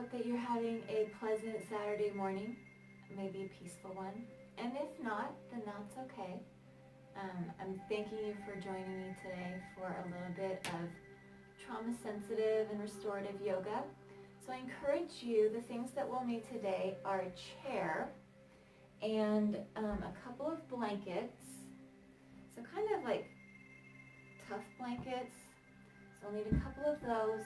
hope that you're having a pleasant Saturday morning, maybe a peaceful one. And if not, then that's okay. I'm thanking you for joining me today for a little bit of trauma-sensitive and restorative yoga. So I encourage you, the things that we'll need today are a chair and a couple of blankets. So kind of like tough blankets. So I'll need a couple of those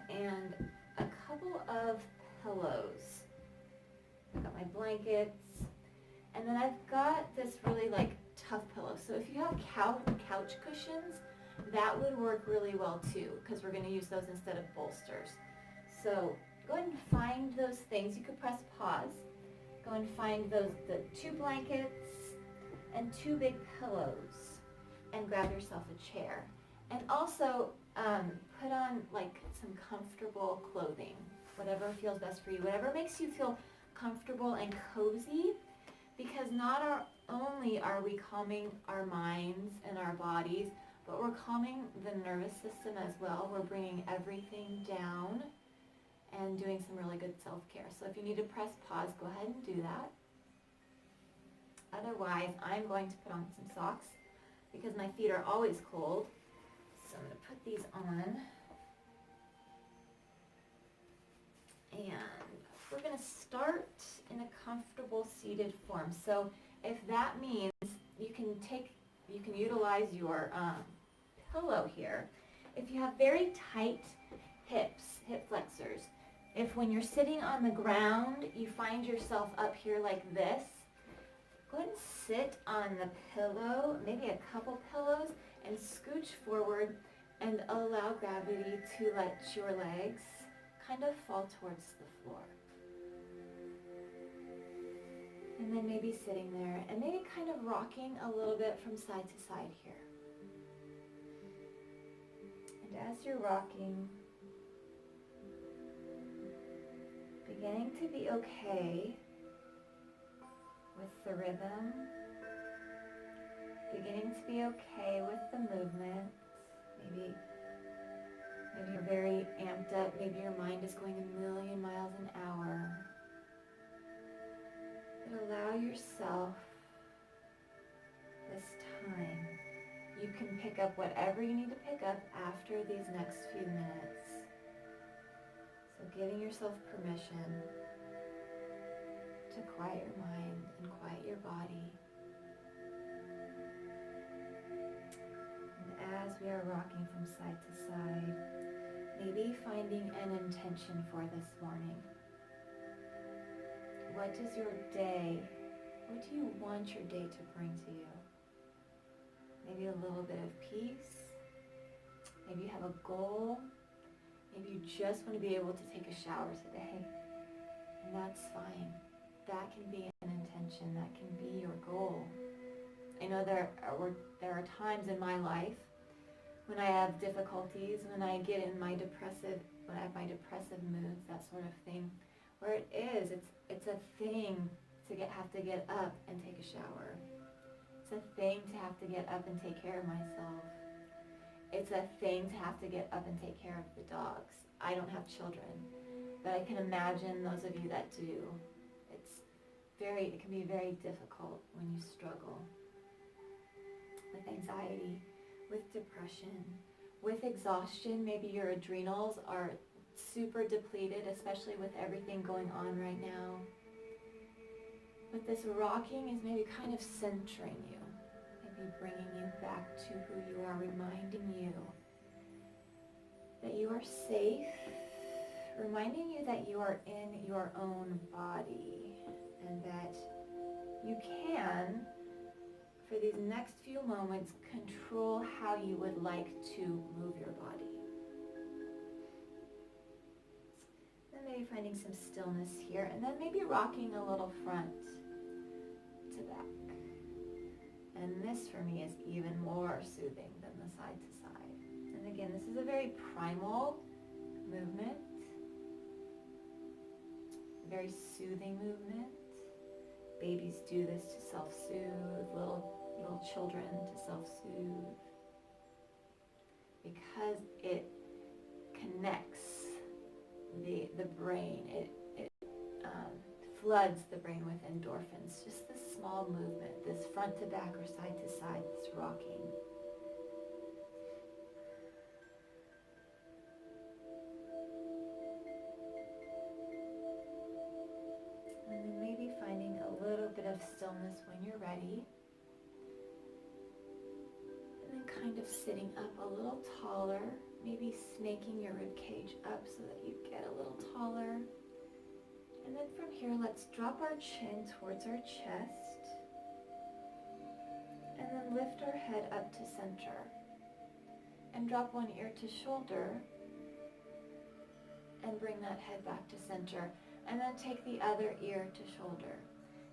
and a couple of pillows. I've got my blankets, and then I've got this really tough pillow. So if you have couch cushions, that would work really well too, because we're going to use those instead of bolsters. So go ahead and find those things. You could press pause. Go and find the 2 blankets and 2 big pillows, and grab yourself a chair. And also put on some comfortable clothing, whatever feels best for you, whatever makes you feel comfortable and cozy, because not only are we calming our minds and our bodies, but we're calming the nervous system as well. We're bringing everything down and doing some really good self-care. So if you need to press pause, go ahead and do that. Otherwise, I'm going to put on some socks because my feet are always cold. So I'm going to put these on. And we're going to start in a comfortable seated form. So if that means you can utilize your pillow here. If you have very tight hips, hip flexors, if when you're sitting on the ground you find yourself up here like this, go ahead and sit on the pillow, maybe a couple pillows, and scooch forward and allow gravity to let your legs kind of fall towards the floor. And then maybe sitting there and maybe kind of rocking a little bit from side to side here. And as you're rocking, beginning to be okay with the rhythm, beginning to be okay with the movement. Maybe you're very amped up, maybe your mind is going a million miles an hour. But allow yourself this time. You can pick up whatever you need to pick up after these next few minutes. So giving yourself permission to quiet your mind and quiet your body. And as we are rocking from side to side, maybe finding an intention for this morning. What do you want your day to bring to you? Maybe a little bit of peace. Maybe you have a goal. Maybe you just want to be able to take a shower today. And that's fine. That can be an intention. That can be your goal. I know there are times in my life when I have difficulties, when I have my depressive moods, that sort of thing, where it's a thing to have to get up and take a shower. It's a thing to have to get up and take care of myself. It's a thing to have to get up and take care of the dogs. I don't have children, but I can imagine those of you that do. It can be very difficult when you struggle with anxiety, with depression, with exhaustion. Maybe your adrenals are super depleted, especially with everything going on right now. But this rocking is maybe kind of centering you, maybe bringing you back to who you are, reminding you that you are safe, reminding you that you are in your own body and that you can, for these next few moments, control how you would like to move your body. Then maybe finding some stillness here, and then maybe rocking a little front to back. And this for me is even more soothing than the side to side. And again, this is a very primal movement, a very soothing movement. Babies do this to self-soothe, little children to self-soothe, because it connects the brain. It floods the brain with endorphins. Just this small movement, this front to back or side to side, this rocking. And then maybe finding a little bit of stillness when you're ready. And then kind of sitting up a little taller, maybe snaking your rib cage up so that you get a little taller. And then from here, let's drop our chin towards our chest. And then lift our head up to center. And drop one ear to shoulder. And bring that head back to center. And then take the other ear to shoulder.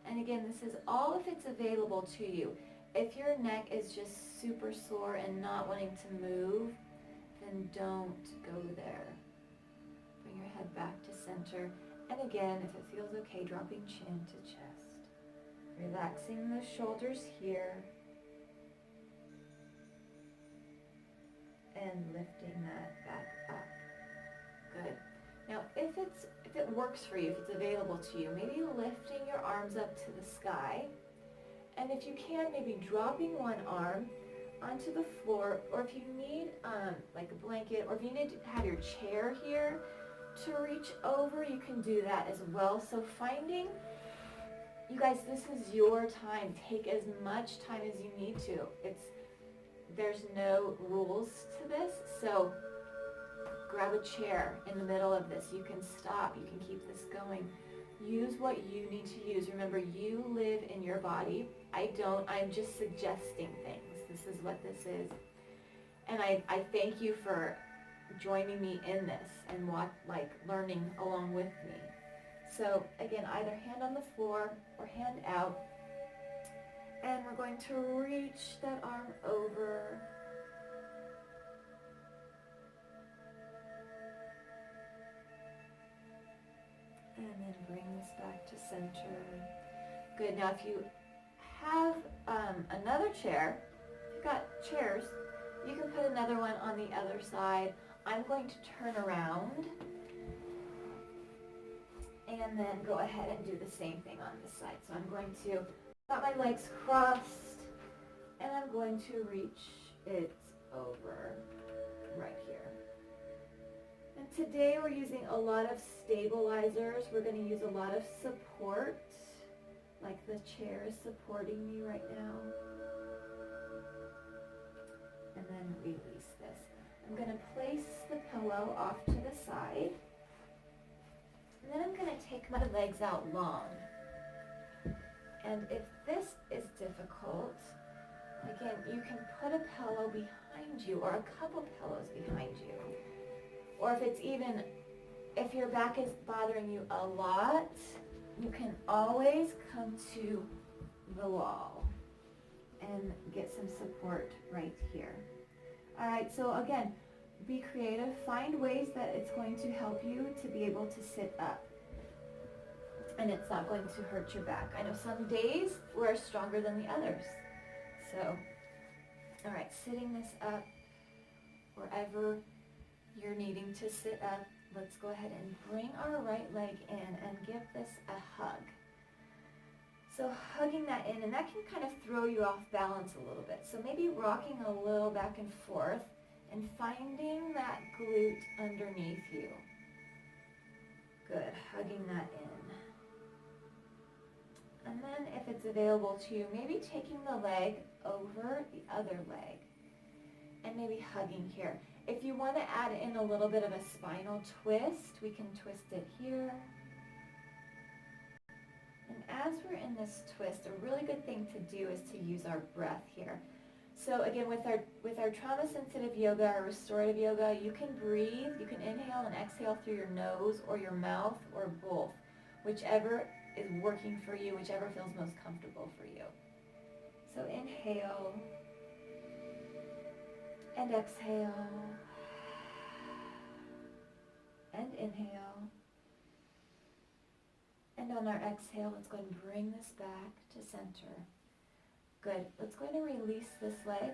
And again, this is all if it's available to you. If your neck is just super sore and not wanting to move, then don't go there. Bring your head back to center. And again, if it feels okay, dropping chin to chest. Relaxing the shoulders here. And lifting that back up. Good. Now, if it works for you, if it's available to you, maybe lifting your arms up to the sky. And if you can, maybe dropping one arm onto the floor, or if you need like a blanket, or if you need to have your chair here to reach over, you can do that as well. So finding, you guys, this is your time. Take as much time as you need to. There's no rules to this, so grab a chair in the middle of this. You can stop, you can keep this going. Use what you need to use. Remember, you live in your body. I don't, I'm just suggesting things. This is what this is. And I thank you for joining me in this and learning along with me. So again, either hand on the floor or hand out. And we're going to reach that arm over. And then bring this back to center. Good. Now if you have another chair, if you've got chairs, you can put another one on the other side. I'm going to turn around and then go ahead and do the same thing on this side. So I'm going to got my legs crossed and I'm going to reach it over right here. And today we're using a lot of stabilizers. We're going to use a lot of support, like the chair is supporting me right now. And then release this. I'm going to place the pillow off to the side. And then I'm going to take my legs out long. And if this is difficult, again, you can put a pillow behind you or a couple pillows behind you. Or if your back is bothering you a lot, you can always come to the wall and get some support right here. All right, so again, be creative. Find ways that it's going to help you to be able to sit up. And it's not going to hurt your back. I know some days we're stronger than the others. So, all right, sitting this up wherever you're needing to sit up, let's go ahead and bring our right leg in and give this a hug. So hugging that in, and that can kind of throw you off balance a little bit. So maybe rocking a little back and forth and finding that glute underneath you. Good, hugging that in. And then if it's available to you, maybe taking the leg over the other leg and maybe hugging here. If you want to add in a little bit of a spinal twist, we can twist it here. And as we're in this twist, a really good thing to do is to use our breath here. So again, with our trauma-sensitive yoga or restorative yoga, you can breathe, you can inhale and exhale through your nose or your mouth or both, whichever is working for you, whichever feels most comfortable for you. So inhale and exhale and inhale. And on our exhale, let's go ahead and bring this back to center. Good. Let's go ahead and release this leg,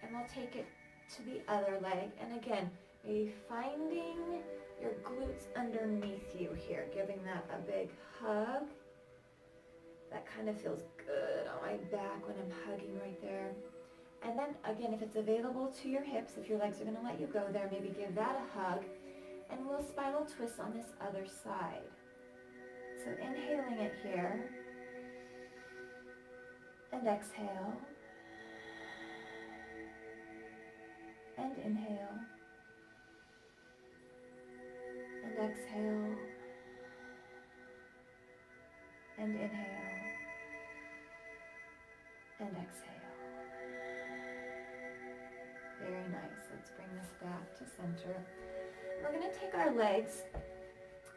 and we'll take it to the other leg. And again, Are you finding your glutes underneath you here, giving that a big hug? That kind of feels good on my back when I'm hugging right there. And then again, if it's available to your hips, if your legs are going to let you go there, maybe give that a hug. And we'll spinal twist on this other side. So inhaling it here. And exhale. And inhale. And exhale. And inhale. And exhale. Very nice. Let's bring this back to center. We're going to take our legs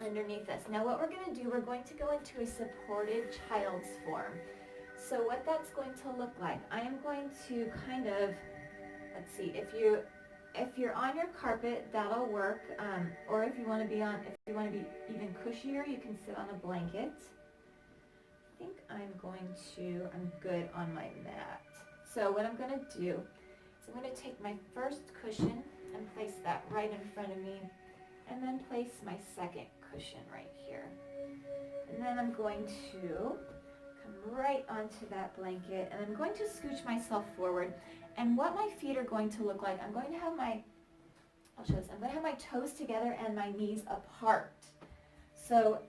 underneath us. Now what we're going to do, we're going to go into a supported child's form. So what that's going to look like, I am going to kind of, let's see, if you're on your carpet, that'll work. Or if you want to be even cushier, you can sit on a blanket. I think I'm good on my mat. So what I'm going to do is I'm going to take my first cushion and place that right in front of me, and then place my second cushion right here. And then I'm going to come right onto that blanket, and I'm going to scooch myself forward. And what my feet are going to look like, I'm going to have my toes together and my knees apart. So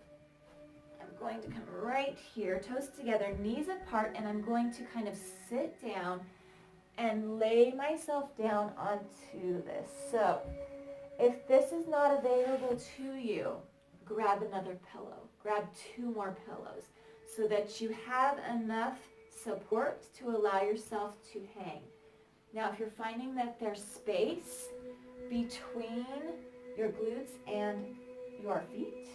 I'm going to come right here, toes together, knees apart, and I'm going to kind of sit down and lay myself down onto this. So if this is not available to you, grab another pillow. Grab 2 more pillows so that you have enough support to allow yourself to hang. Now, if you're finding that there's space between your glutes and your feet,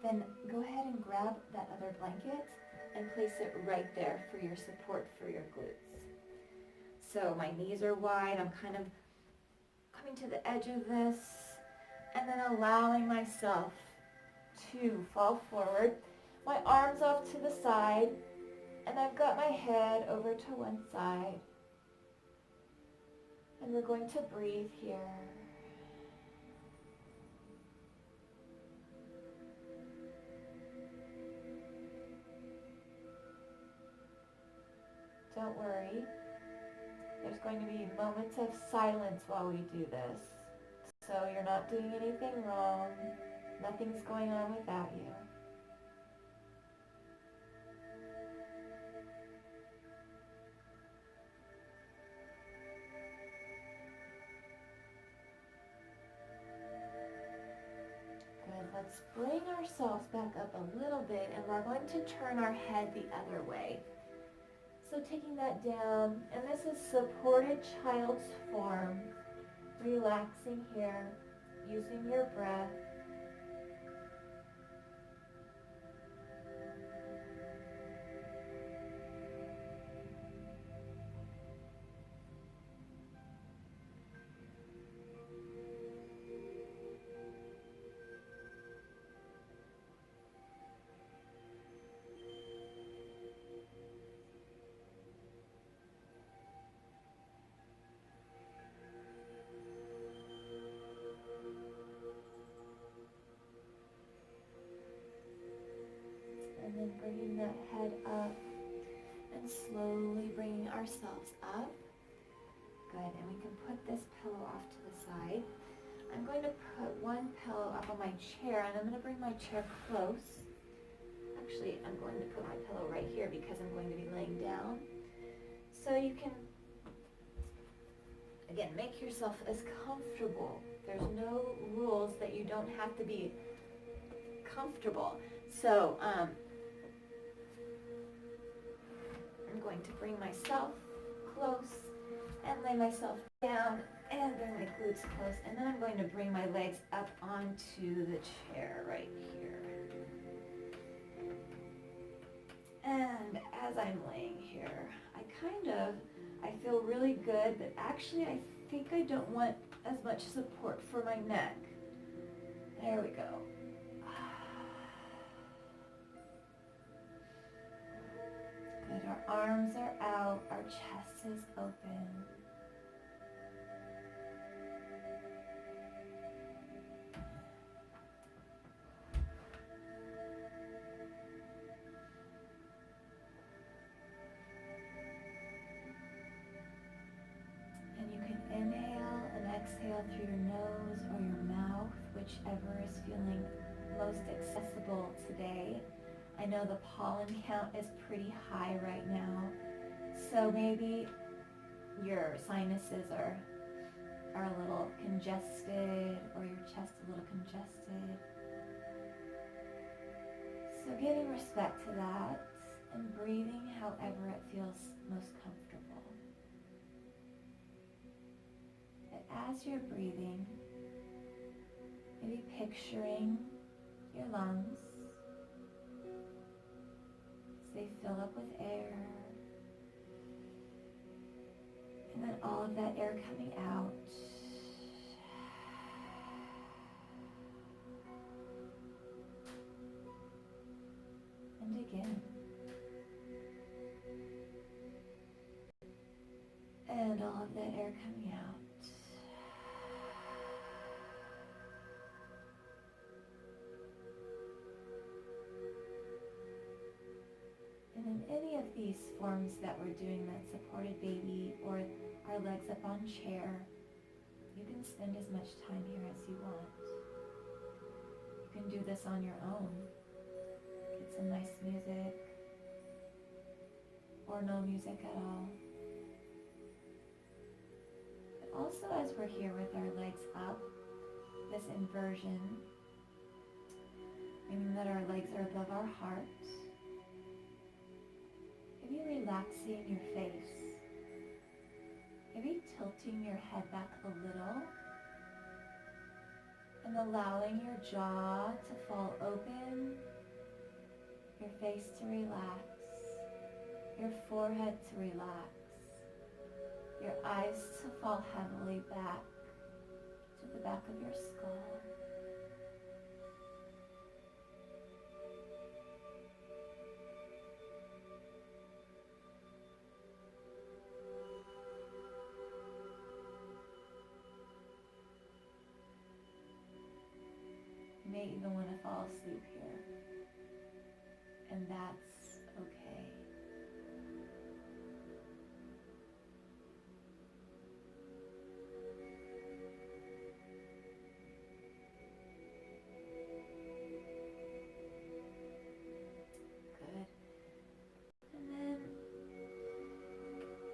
then go ahead and grab that other blanket and place it right there for your support for your glutes. So my knees are wide. I'm kind of coming to the edge of this and then allowing myself to fall forward. My arms off to the side, and I've got my head over to one side. And we're going to breathe here. Don't worry. There's going to be moments of silence while we do this. So you're not doing anything wrong. Nothing's going on without you. Good. Let's bring ourselves back up a little bit, and we're going to turn our head the other way. So taking that down, and this is supported child's form. Relaxing here, using your breath. And then bringing that head up and slowly bringing ourselves up. Good, and we can put this pillow off to the side. I'm going to put one pillow up on my chair, and I'm going to bring my chair close. Actually, I'm going to put my pillow right here because I'm going to be laying down. So you can, again, make yourself as comfortable. There's no rules that you don't have to be comfortable. So I'm going to bring myself close and lay myself down and bring my glutes close, and then I'm going to bring my legs up onto the chair right here. And as I'm laying here, I feel really good, but actually I think I don't want as much support for my neck. There we go. Good, our arms are out, our chest is open. inhale through your nose or your mouth, whichever is feeling most accessible today. I know the pollen count is pretty high right now, so maybe your sinuses are a little congested or your chest a little congested. So giving respect to that and breathing however it feels most comfortable. But as you're breathing, maybe picturing your lungs as they fill up with air, and then all of that air coming out. And again. And all of that air coming out. And in any of these forms that we're doing, that supported baby or our legs up on chair, you can spend as much time here as you want. You can do this on your own. Get some nice music or no music at all. But also as we're here with our legs up, this inversion, meaning that our legs are above our hearts, maybe relaxing your face, maybe tilting your head back a little and allowing your jaw to fall open, your face to relax, your forehead to relax, your eyes to fall heavily back to the back of your skull. You may even want to fall asleep here, and that's okay. Good. And then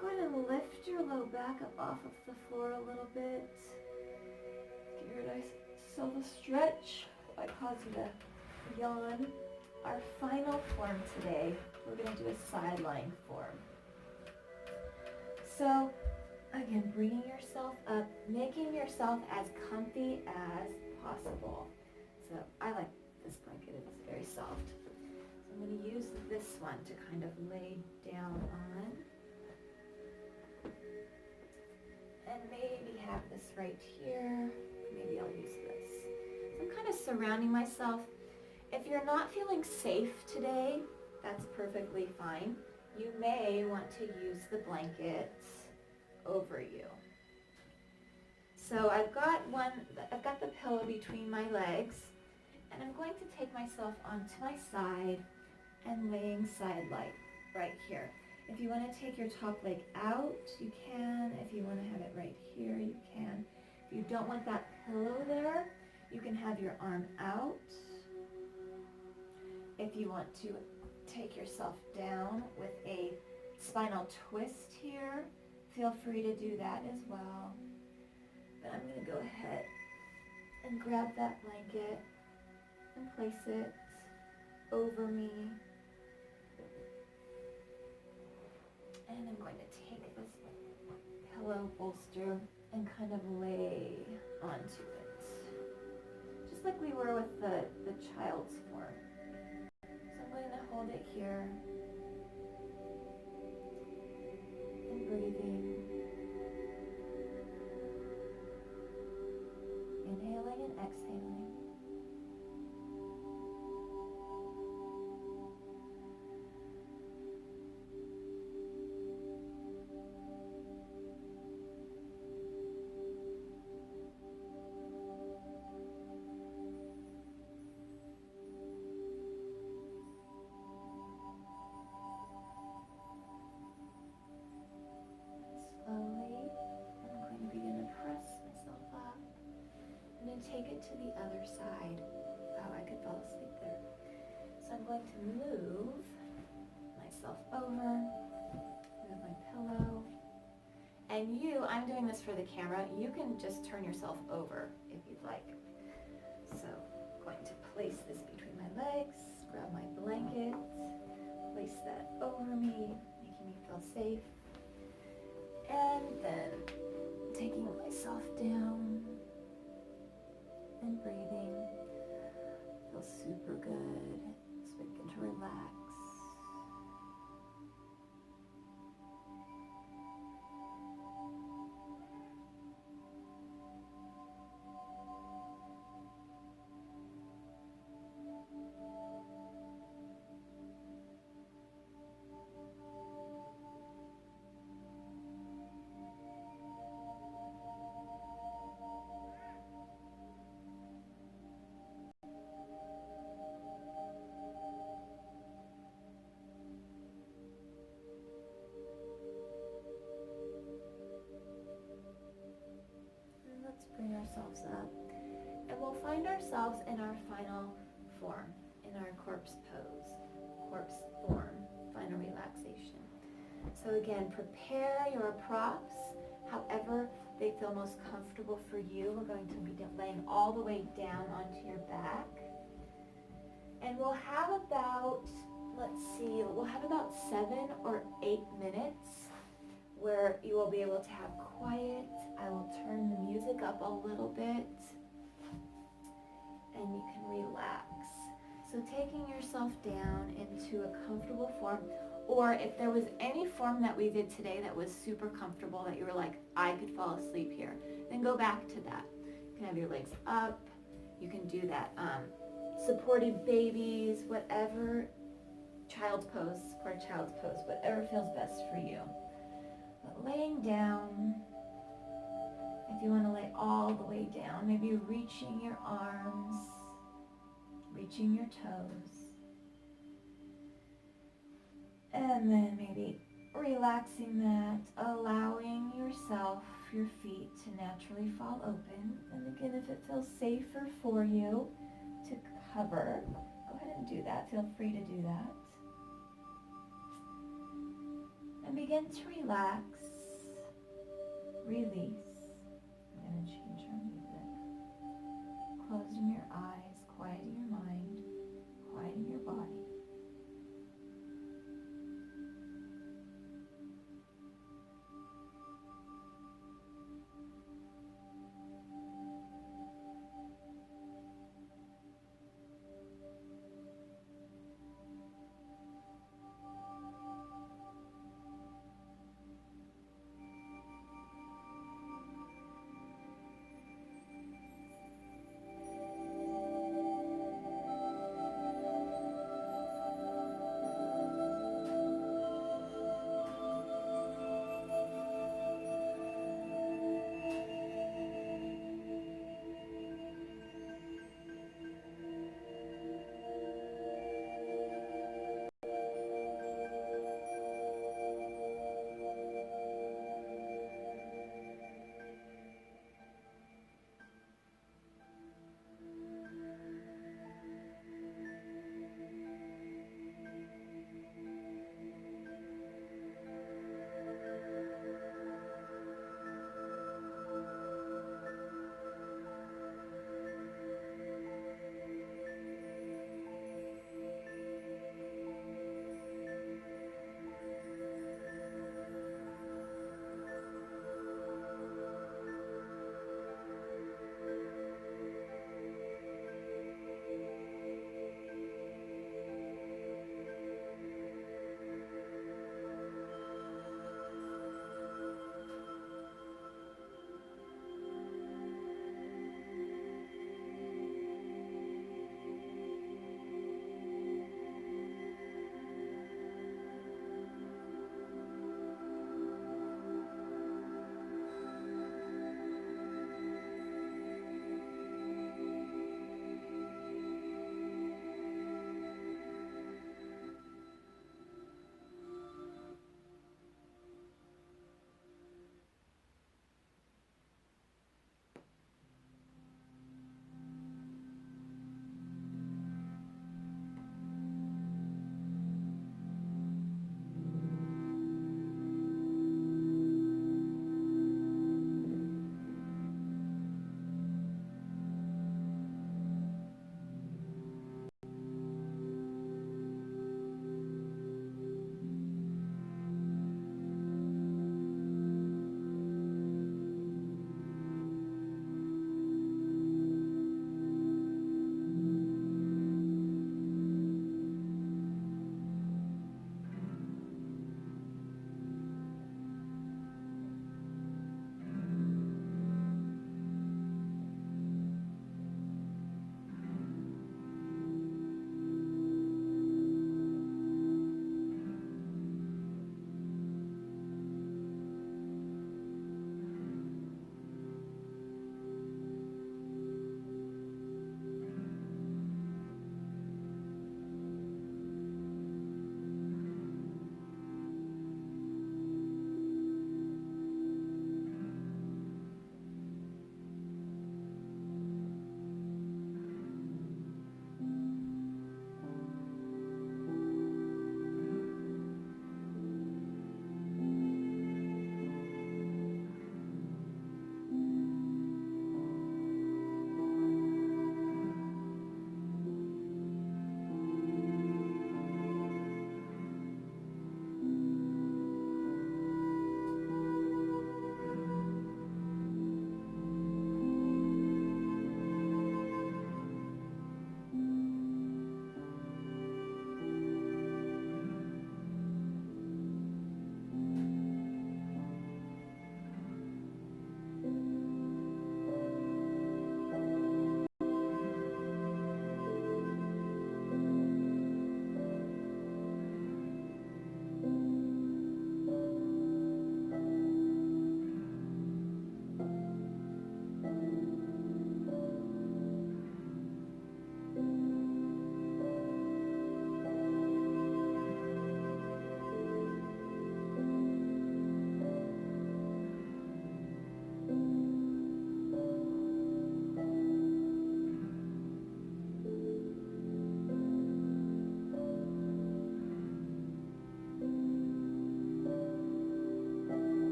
go ahead and lift your low back up off of the floor a little bit. Give yourself a stretch. I cause you to yawn. Our final form today, we're going to do a sideline form. So again, bringing yourself up, making yourself as comfy as possible. So I like this blanket, it's very soft. So I'm going to use this one to kind of lay down on. And maybe have this right here. Maybe I'll use this. I'm kind of surrounding myself. If you're not feeling safe today, that's perfectly fine. You may want to use the blankets over you. So I've got the pillow between my legs, and I'm going to take myself onto my side and laying side-like right here. If you want to take your top leg out, you can. If you want to have it right here, you can. If you don't want that pillow there, you can have your arm out. If you want to take yourself down with a spinal twist here, feel free to do that as well. But I'm going to go ahead and grab that blanket and place it over me. And I'm going to take this pillow bolster and kind of lay onto it. Just like we were with the child's form. So I'm going to hold it here and breathing. Inhaling and exhaling. to the other side. Wow, I could fall asleep there. So I'm going to move myself over, move my pillow. And you, I'm doing this for the camera, you can just turn yourself over if you'd like. So I'm going to place this between my legs, grab my blanket, place that over me, making me feel safe. And then taking myself down and breathing. Feels super good. Just begin to relax. Let's bring ourselves up, and we'll find ourselves in our final form, in our corpse pose, corpse form, final relaxation. So again, prepare your props however they feel most comfortable for you. We're going to be laying all the way down onto your back, and we'll have about, we'll have about 7 or 8 minutes where you will be able to have quiet. I will turn the music up a little bit and you can relax. So taking yourself down into a comfortable form, or if there was any form that we did today that was super comfortable that you were like, I could fall asleep here, then go back to that. You can have your legs up, you can do that supported babies, whatever, child's pose, support child's pose, whatever feels best for you. But laying down, if you want to lay all the way down, maybe reaching your arms, reaching your toes, and then maybe relaxing that, allowing yourself, your feet to naturally fall open. And again, if it feels safer for you to cover, go ahead and do that. Feel free to do that. And begin to relax, release. I'm going to change our music. Closing your eyes, quieting your mind, quieting your body.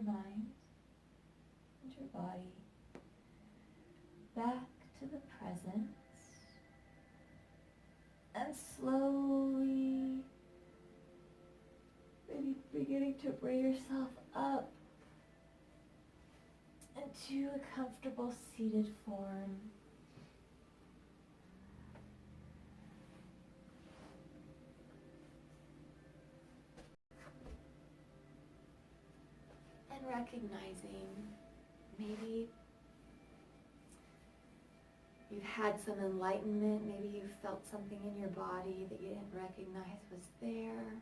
your mind and your body back to the present, and slowly maybe beginning to bring yourself up into a comfortable seated form. And recognizing maybe you've had some enlightenment, maybe you felt something in your body that you didn't recognize was there,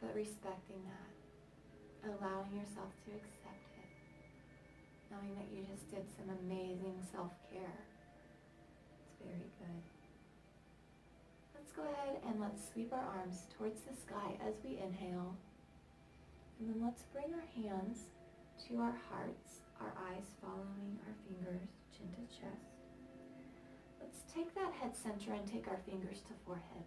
but respecting that, allowing yourself to accept it, knowing that you just did some amazing self-care. It's very good. Let's go ahead and let's sweep our arms towards the sky as we inhale, and then let's bring our hands to our hearts, our eyes following our fingers, chin to chest. Let's take that head center and take our fingers to forehead.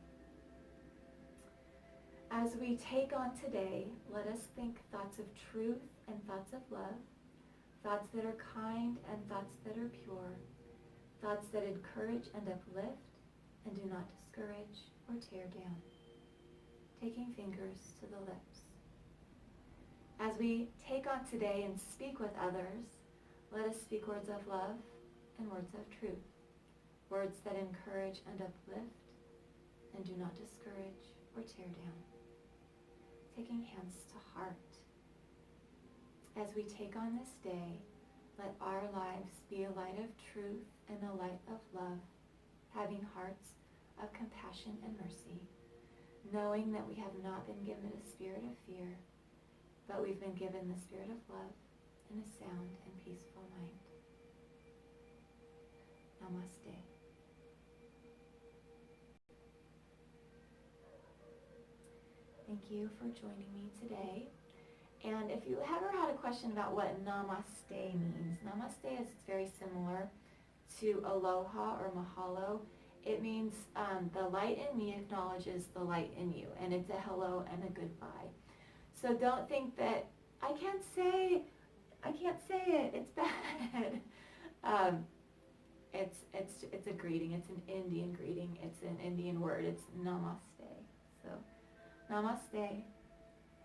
As we take on today, let us think thoughts of truth and thoughts of love, thoughts that are kind and thoughts that are pure, thoughts that encourage and uplift and do not discourage or tear down. Taking fingers to the lips. As we take on today and speak with others, let us speak words of love and words of truth, words that encourage and uplift and do not discourage or tear down. Taking hands to heart. As we take on this day, let our lives be a light of truth and a light of love, having hearts of compassion and mercy, knowing that we have not been given a spirit of fear, but we've been given the spirit of love and a sound and peaceful mind. Namaste. Thank you for joining me today. And if you ever had a question about what namaste means, namaste is very similar to aloha or mahalo. It means the light in me acknowledges the light in you, and it's a hello and a goodbye. So don't think that I can't say it, it's bad. It's a greeting. It's an Indian greeting. It's an Indian word. It's namaste. So namaste.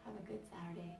Have a good Saturday.